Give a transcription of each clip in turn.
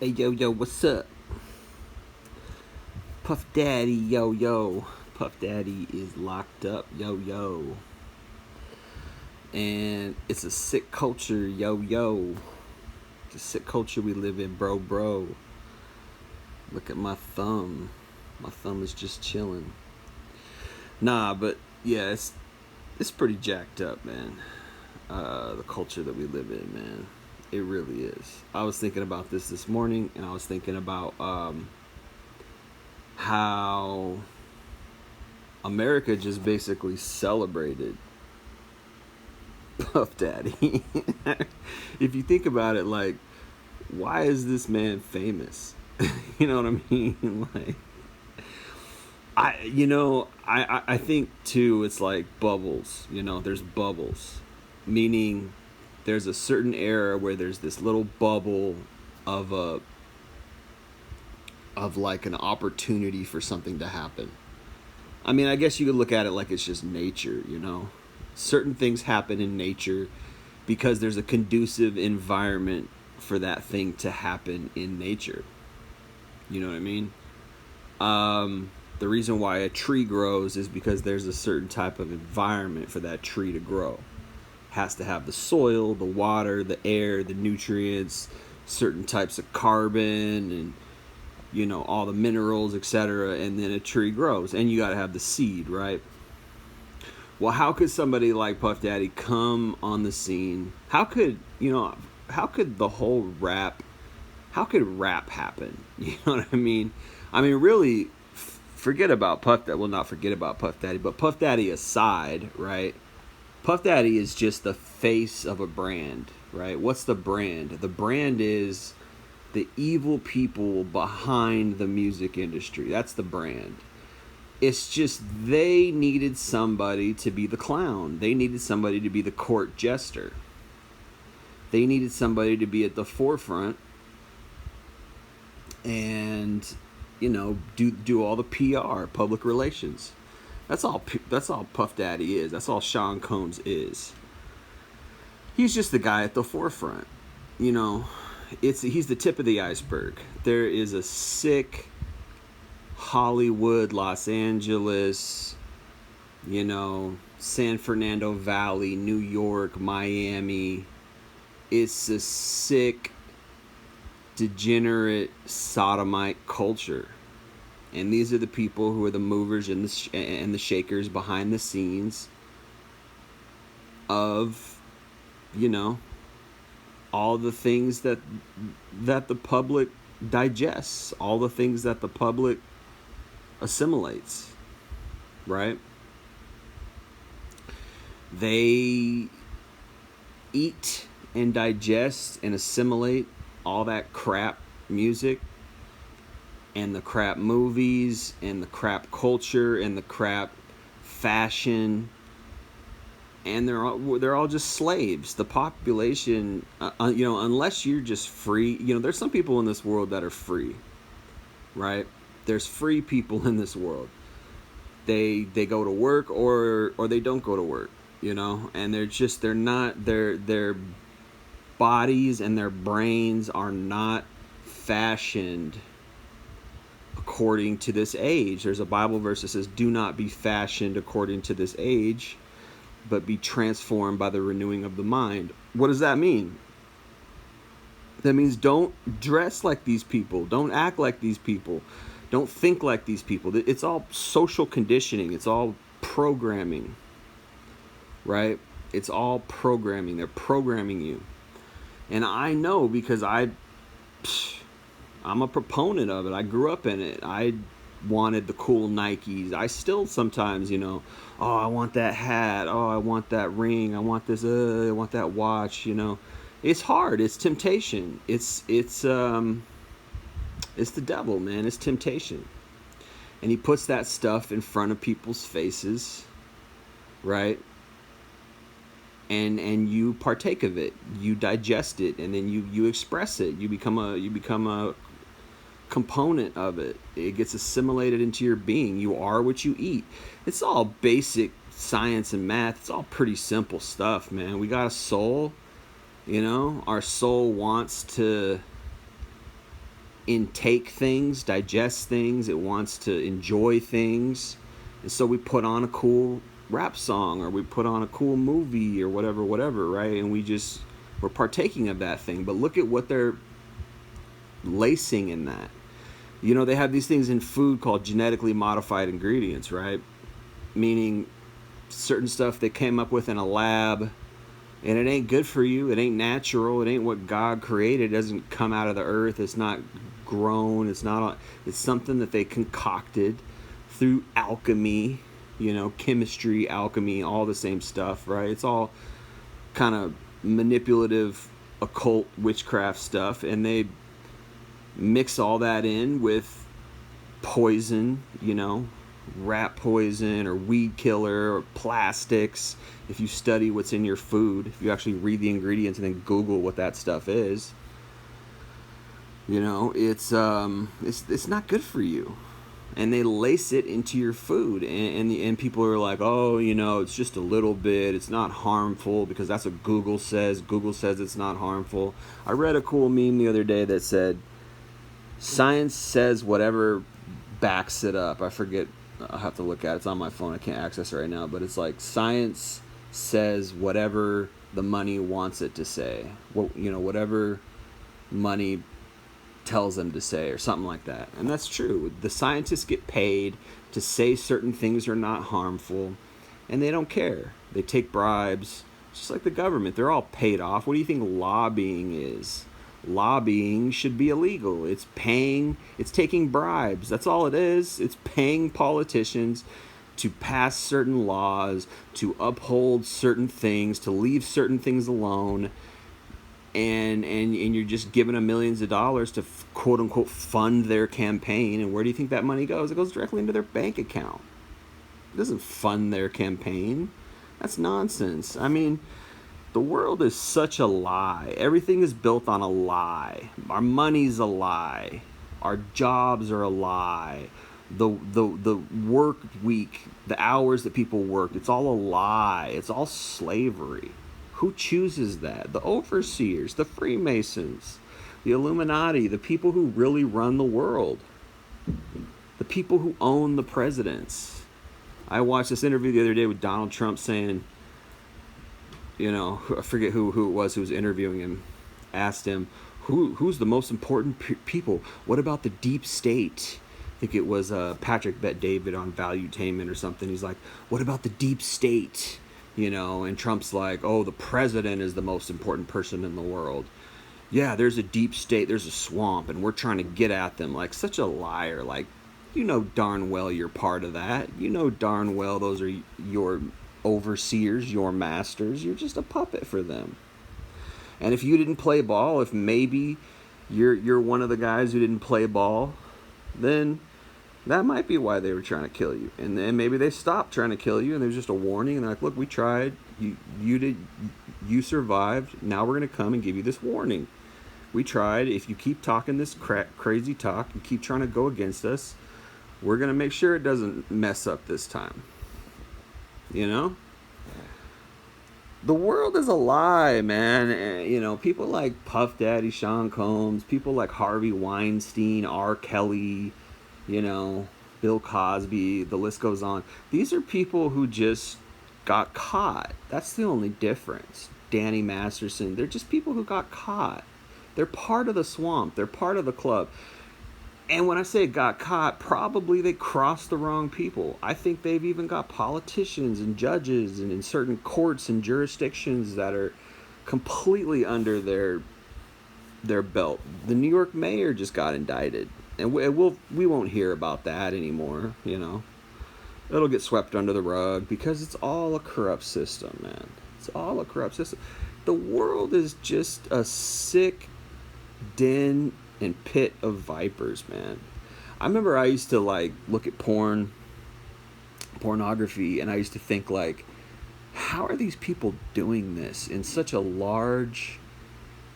Hey, yo, yo, what's up? Puff Daddy, yo, yo. Puff Daddy is locked up, yo, yo. And it's a sick culture, yo, yo. It's a sick culture we live in, bro, bro. Look at my thumb. My thumb is just chilling. Nah, but yeah, it's pretty jacked up, man. The culture that we live in, man. It really is. I was thinking about this morning, and I was thinking about how America just basically celebrated Puff Daddy. If you think about it, like, why is this man famous? You know what I mean? Like, I think too. It's like bubbles. There's bubbles, meaning there's a certain era where there's this little bubble of like an opportunity for something to happen. I mean, I guess you could look at it like it's just nature. Certain things happen in nature because there's a conducive environment for that thing to happen in nature. You know what I mean? The reason why a tree grows is because there's a certain type of environment for that tree to grow. Has to have the soil, the water, the air, the nutrients, certain types of carbon, and all the minerals, etc. And then a tree grows, and you got to have the seed, right? Well, how could somebody like Puff Daddy come on the scene? How could the whole rap? How could rap happen? You know what I mean? I mean, really, forget about Puff Daddy. Well, not forget about Puff Daddy, but Puff Daddy aside, right? Puff Daddy is just the face of a brand, right? What's the brand? The brand is the evil people behind the music industry. That's the brand. It's just they needed somebody to be the clown. They needed somebody to be the court jester. They needed somebody to be at the forefront and do all the PR, public relations. That's all Puff Daddy is. That's all Sean Combs is. He's just the guy at the forefront. He's the tip of the iceberg. There is a sick Hollywood, Los Angeles, San Fernando Valley, New York, Miami. It's a sick, degenerate, sodomite culture. And these are the people who are the movers and the shakers behind the scenes of, all the things that the public digests, all the things that the public assimilates, right? They eat and digest and assimilate all that crap music and the crap movies and the crap culture and the crap fashion, and they're all just slaves. The population, unless you're just free, there's some people in this world that are free, right? There's free people in this world. They go to work or they don't go to work, and their bodies and their brains are not fashioned according to this age. There's a Bible verse that says, "Do not be fashioned according to this age, but be transformed by the renewing of the mind." What does that mean? That means don't dress like these people. Don't act like these people. Don't think like these people. It's all social conditioning. It's all programming, right? It's all programming. They're programming you. And I know because I'm a proponent of it. I grew up in it. I wanted the cool Nikes. I still sometimes, oh, I want that hat. Oh, I want that ring. I want this. I want that watch. It's hard. It's temptation. It's the devil, man. It's temptation, and he puts that stuff in front of people's faces, right? And you partake of it. You digest it, and then you express it. You become a component of it. It gets assimilated into your being. You are what you eat. It's all basic science and math. It's all pretty simple stuff, man. We got a soul. Our soul wants to intake things, digest things. It wants to enjoy things. And so we put on a cool rap song, or we put on a cool movie, or whatever, right? And we're partaking of that thing. But look at what they're lacing in that. You know, they have these things in food called genetically modified ingredients, right? Meaning certain stuff they came up with in a lab, and it ain't good for you. It ain't natural. It ain't what God created. It doesn't come out of the earth. It's not grown. It's something that they concocted through alchemy, you know, chemistry, alchemy, all the same stuff, right? It's all kind of manipulative, occult, witchcraft stuff, and they mix all that in with poison, you know, rat poison or weed killer or plastics. If you study what's in your food, if you actually read the ingredients and then Google what that stuff is, you know, it's not good for you. And they lace it into your food, and people are like, oh, you know, it's just a little bit, it's not harmful, because that's what Google says. Google says it's not harmful. I read a cool meme the other day that said, science says whatever backs it up. I forget, I'll have to look at it. It's on my phone, I can't access it right now, but it's like, science says whatever the money wants it to say. You know, whatever money tells them to say, or something like that. And that's true. The scientists get paid to say certain things are not harmful, and they don't care. They take bribes, just like the government. They're all paid off. What do you think lobbying is? Lobbying should be illegal. It's taking bribes. That's all it is. It's paying politicians to pass certain laws, to uphold certain things, to leave certain things alone. And you're just giving them millions of dollars to quote unquote fund their campaign. And where do you think that money goes? It goes directly into their bank account. It doesn't fund their campaign. That's nonsense. I mean, the world is such a lie. Everything is built on a lie. Our money's a lie. Our jobs are a lie. The work week, the hours that people work, it's all a lie. It's all slavery. Who chooses that? The overseers, the Freemasons, the Illuminati, the people who really run the world, the people who own the presidents. I watched this interview the other day with Donald Trump saying, you know, I forget who it was who was interviewing him, asked him, who's the most important people? What about the deep state? I think it was Patrick Bet-David on Valuetainment or something. He's like, what about the deep state? You know, and Trump's like, oh, the president is the most important person in the world. Yeah, there's a deep state, there's a swamp, and we're trying to get at them. Like, such a liar. Like, you know darn well you're part of that. You know darn well those are your overseers, your masters. You're just a puppet for them. And if you didn't play ball, if maybe you're one of the guys who didn't play ball, then that might be why they were trying to kill you. And then maybe they stopped trying to kill you, and there's just a warning, and they're like, look, we tried. You survived. Now we're going to come and give you this warning. We tried. If you keep talking this crazy talk, you keep trying to go against us, we're going to make sure it doesn't mess up this time. You know? The world is a lie, man. You know, people like Puff Daddy, Sean Combs, people like Harvey Weinstein, R. Kelly, you know, Bill Cosby, the list goes on. These are people who just got caught. That's the only difference. Danny Masterson, they're just people who got caught. They're part of the swamp. They're part of the club. And when I say got caught, probably they crossed the wrong people. I think they've even got politicians and judges and in certain courts and jurisdictions that are completely under their belt. The New York mayor just got indicted. And we won't hear about that anymore, you know. It'll get swept under the rug because it's all a corrupt system, man. It's all a corrupt system. The world is just a sick den and pit of vipers, man. I remember I used to like look at pornography, and I used to think like, how are these people doing this in such a large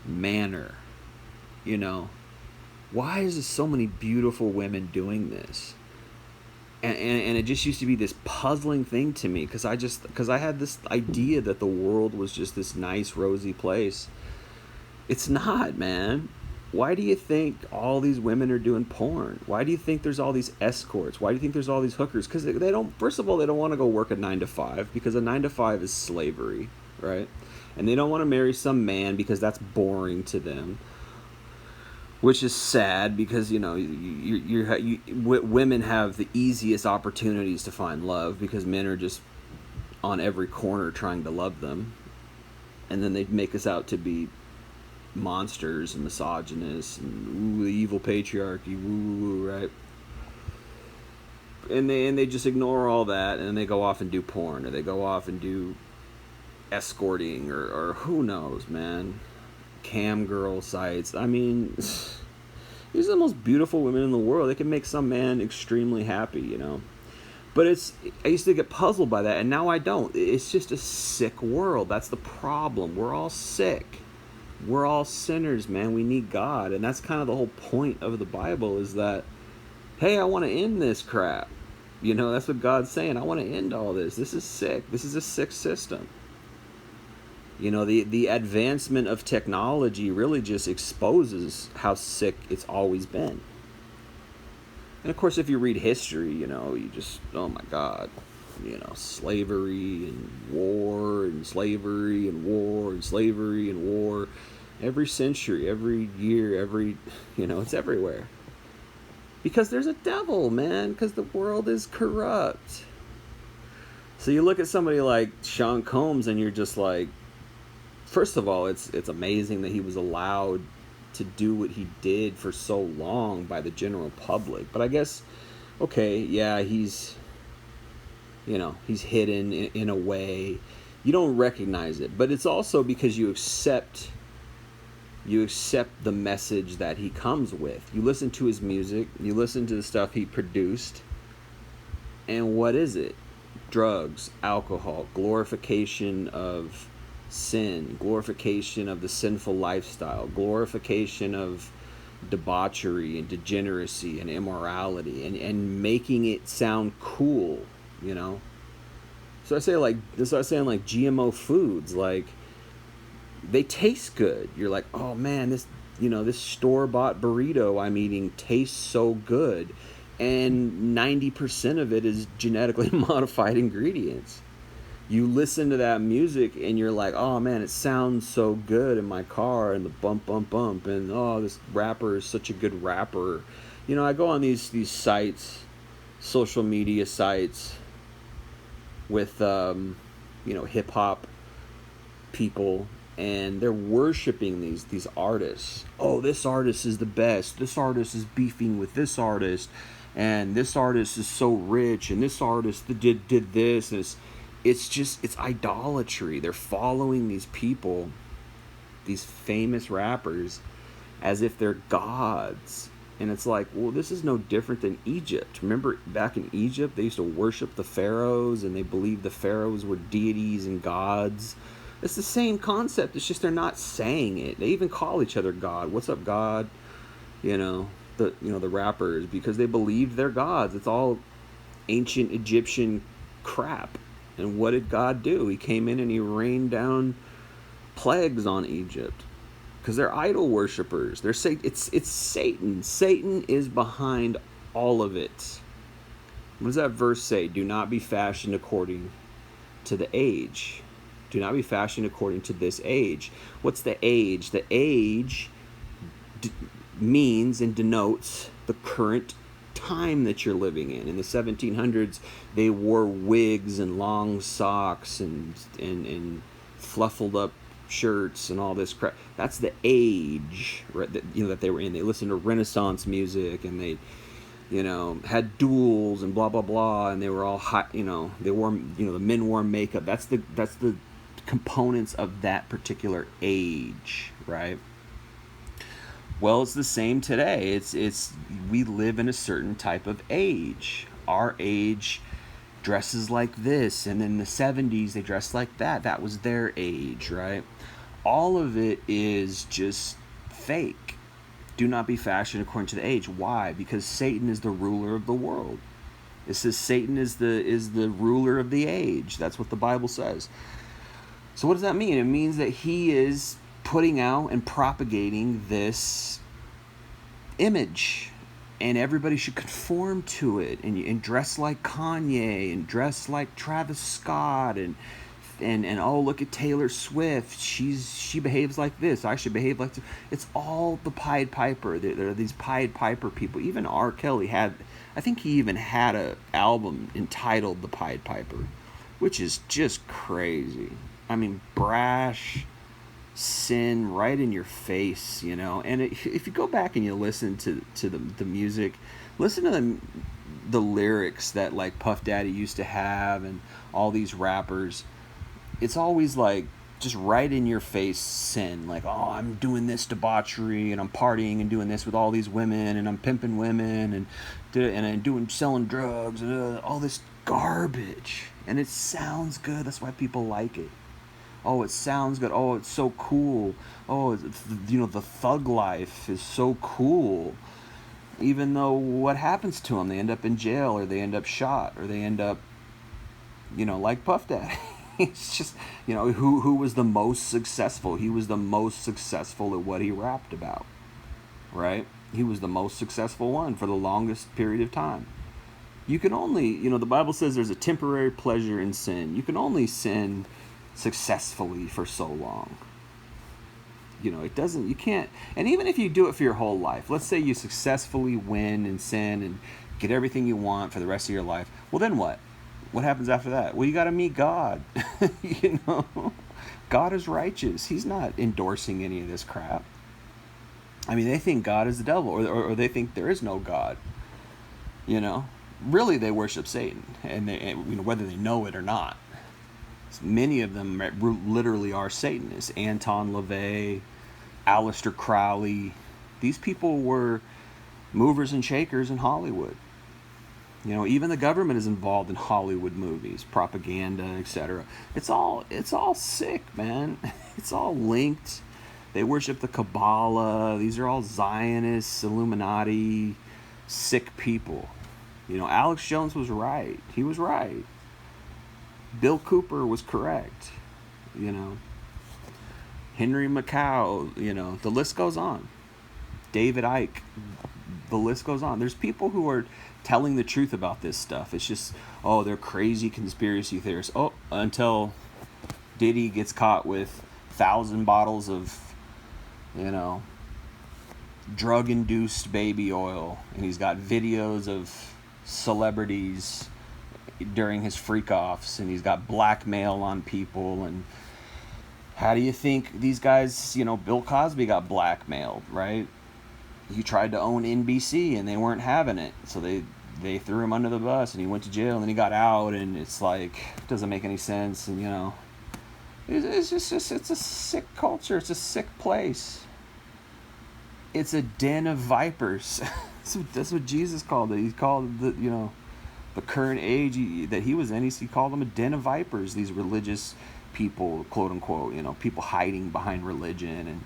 manner? You know, why is there so many beautiful women doing this? And it just used to be this puzzling thing to me because I had this idea that the world was just this nice, rosy place. It's not, man. Why do you think all these women are doing porn? Why do you think there's all these escorts? Why do you think there's all these hookers? Because they don't, first of all, they don't want to go work a 9 to 5, because a 9 to 5 is slavery, right? And they don't want to marry some man because that's boring to them, which is sad, because women have the easiest opportunities to find love, because men are just on every corner trying to love them, and then they make us out to be monsters and misogynists and the evil patriarchy, right? And they just ignore all that, and they go off and do porn, or they go off and do escorting, or who knows, man, cam girl sites. I mean, these are the most beautiful women in the world. They can make some man extremely happy, But I used to get puzzled by that, and now I don't. It's just a sick world. That's the problem. We're all sick. We're all sinners, man. We need God. And that's kind of the whole point of the Bible, is that, hey, I want to end this crap. That's what God's saying. I want to end all this. This is sick. This is a sick system. The advancement of technology really just exposes how sick it's always been. And of course, if you read history, you just, oh my God, slavery and war and slavery and war and slavery and war. Every century, every year, it's everywhere. Because there's a devil, man, because the world is corrupt. So you look at somebody like Sean Combs, and you're just like, first of all, it's amazing that he was allowed to do what he did for so long by the general public. But I guess, okay, yeah, he's hidden in a way. You don't recognize it, but it's also because you accept the message that he comes with. You listen to his music, you listen to the stuff he produced, and what is it? Drugs, alcohol, glorification of sin, glorification of the sinful lifestyle, glorification of debauchery and degeneracy and immorality, and making it sound cool, So I say, like, this. I was saying, like, GMO foods, like, they taste good. You're like, oh man, this store-bought burrito I'm eating tastes so good, and 90% of it is genetically modified ingredients. You listen to that music and you're like, oh man, it sounds so good in my car, and the bump, and oh, this rapper is such a good rapper. I go on these sites, social media sites, with hip hop people, and they're worshiping these artists. Oh, this artist is the best. This artist is beefing with this artist, and this artist is so rich, and this artist did this, and it's idolatry. They're following these people, these famous rappers, as if they're gods. And it's like, well, this is no different than Egypt. Remember, back in Egypt, they used to worship the pharaohs, and they believed the pharaohs were deities and gods. It's the same concept. It's just they're not saying it. They even call each other God. What's up, God? The rappers, because they believed they're gods. It's all ancient Egyptian crap. And what did God do? He came in and he rained down plagues on Egypt, because they're idol worshippers. It's Satan. Satan is behind all of it. What does that verse say? Do not be fashioned according to the age. Do not be fashioned according to this age. What's the age? The age means and denotes the current time that you're living in. In the 1700s, they wore wigs and long socks and fluffled up shirts and all this crap. That's the age, right, that they were in. They listened to Renaissance music, and they had duels and blah blah blah, and they were all hot. They wore, the men wore makeup. That's the components of that particular age, right? Well, it's the same today. It's we live in a certain type of age. Our age dresses like this, and in the 70s they dressed like that. That was their age, right? All of it is just fake. Do not be fashioned according to the age. Why? Because Satan is the ruler of the world. It says Satan is the ruler of the age. That's what the Bible says. So what does that mean? It means that he is putting out and propagating this image, and everybody should conform to it, and dress like Kanye, and dress like Travis Scott, and oh, look at Taylor Swift, she behaves like this, I should behave like this. It's all the Pied Piper. There are these Pied Piper people. Even R. Kelly had, I think he even had a album entitled The Pied Piper, which is just crazy. I mean, brash, sin right in your face, and if you go back and you listen to the music, listen to the lyrics that like Puff Daddy used to have, and all these rappers, it's always like just right in your face sin, like, oh, I'm doing this debauchery, and I'm partying and doing this with all these women, and I'm pimping women, and I'm doing selling drugs, and all this garbage, and it sounds good. That's why people like it. Oh, it sounds good. Oh, it's so cool. Oh, the thug life is so cool. Even though what happens to them, they end up in jail, or they end up shot, or they end up, like Puff Daddy. It's just, who was the most successful? He was the most successful at what he rapped about, right? He was the most successful one for the longest period of time. You can only, the Bible says there's a temporary pleasure in sin. You can only sin successfully for so long. You can't, and even if you do it for your whole life, let's say you successfully win and sin and get everything you want for the rest of your life, well, then what? What happens after that? Well, you got to meet God. God is righteous. He's not endorsing any of this crap. I mean, they think God is the devil, or they think there is no God. Really, they worship Satan, and whether they know it or not. Many of them literally are Satanists. Anton LaVey, Aleister Crowley. These people were movers and shakers in Hollywood. Even the government is involved in Hollywood movies, propaganda, etc. It's all sick, man. It's all linked. They worship the Kabbalah. These are all Zionists, Illuminati, sick people. Alex Jones was right. He was right. Bill Cooper was correct. Henry Macau, the list goes on. David Icke, the list goes on. There's people who are telling the truth about this stuff. It's just, oh, they're crazy conspiracy theorists. Oh, until Diddy gets caught with 1,000 bottles of, drug-induced baby oil, and he's got videos of celebrities during his freak-offs, and he's got blackmail on people. And how do you think these guys, Bill Cosby got blackmailed, right? He tried to own NBC, and they weren't having it, so they threw him under the bus, and he went to jail, and then he got out, and it's like, it doesn't make any sense. And it's just it's a sick culture. It's a sick place. It's a den of vipers. That's what Jesus called it. He called the current age that he was in, he called them a den of vipers. These religious people, quote unquote, people hiding behind religion, and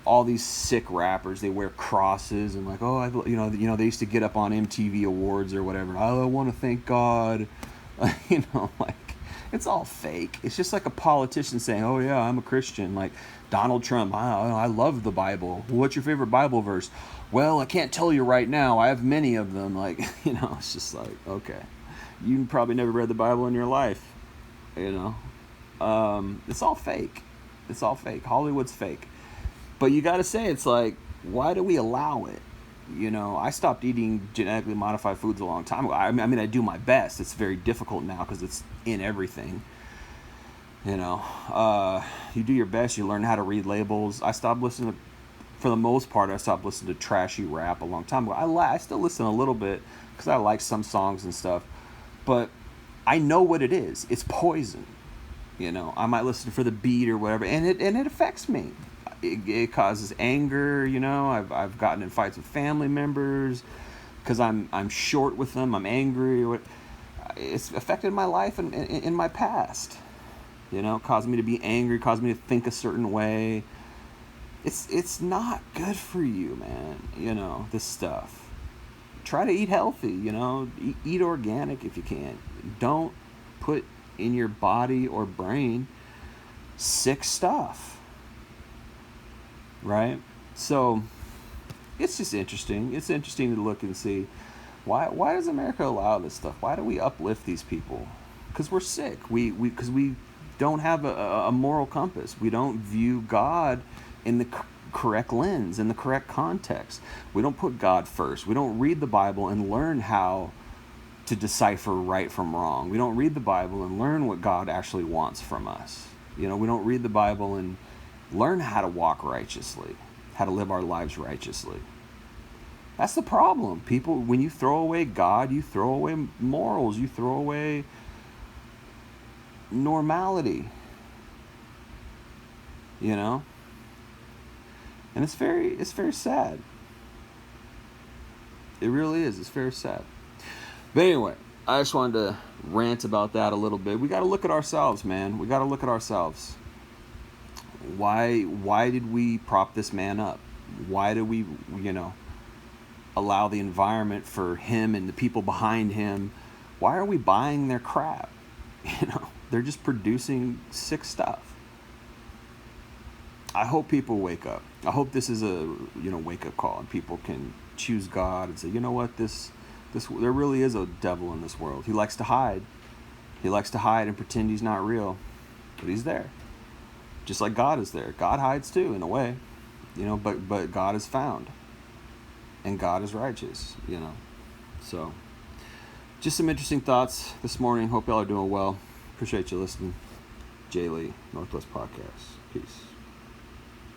all these sick rappers. They wear crosses, and like, oh, they used to get up on MTV Awards or whatever. I want to thank God, like, it's all fake. It's just like a politician saying, oh yeah, I'm a Christian. Like Donald Trump, I love the Bible. Well, what's your favorite Bible verse? Well, I can't tell you right now. I have many of them. Like, it's just like, okay, you probably never read the Bible in your life. It's all fake. It's all fake. Hollywood's fake. But you got to say, it's like, why do we allow it? I stopped eating genetically modified foods a long time ago. I mean, I do my best. It's very difficult now because it's in everything. You do your best. You learn how to read labels. I stopped listening to, for the most part, I stopped listening to trashy rap a long time ago. I still listen a little bit because I like some songs and stuff. But I know what it is. It's poison. I might listen for the beat or whatever, and it affects me. It causes anger. I've gotten in fights with family members because I'm short with them. I'm angry. It's affected my life and in my past. Caused me to be angry. Caused me to think a certain way. It's not good for you, man. This stuff. Try to eat healthy. Eat organic if you can. Don't put in your body or brain sick stuff. Right? So it's just interesting. It's interesting to look and see why does America allow this stuff? Why do we uplift these people? Because we're sick. Because we don't have a moral compass. We don't view God in the correct lens, in the correct context. We don't put God first. We don't read the Bible and learn how to decipher right from wrong. We don't read the Bible and learn what God actually wants from us. You know, we don't read the Bible and learn how to walk righteously, how to live our lives righteously. That's the problem. People, when you throw away God, you throw away morals, you throw away normality. You know? And it's very sad. It really is. It's very sad. But anyway, I just wanted to rant about that a little bit. We got to look at ourselves, man. We got to look at ourselves. Why did we prop this man up? Why do we, allow the environment for him and the people behind him? Why are we buying their crap? They're just producing sick stuff. I hope people wake up. I hope this is a wake up call and people can choose God and say, you know what, this there really is a devil in this world. He likes to hide. He likes to hide and pretend he's not real, but he's there. Just like God is there. God hides too, in a way, but God is found, and God is righteous, So, just some interesting thoughts this morning. Hope y'all are doing well. Appreciate you listening. Jay Lee, Northwest Podcast. Peace.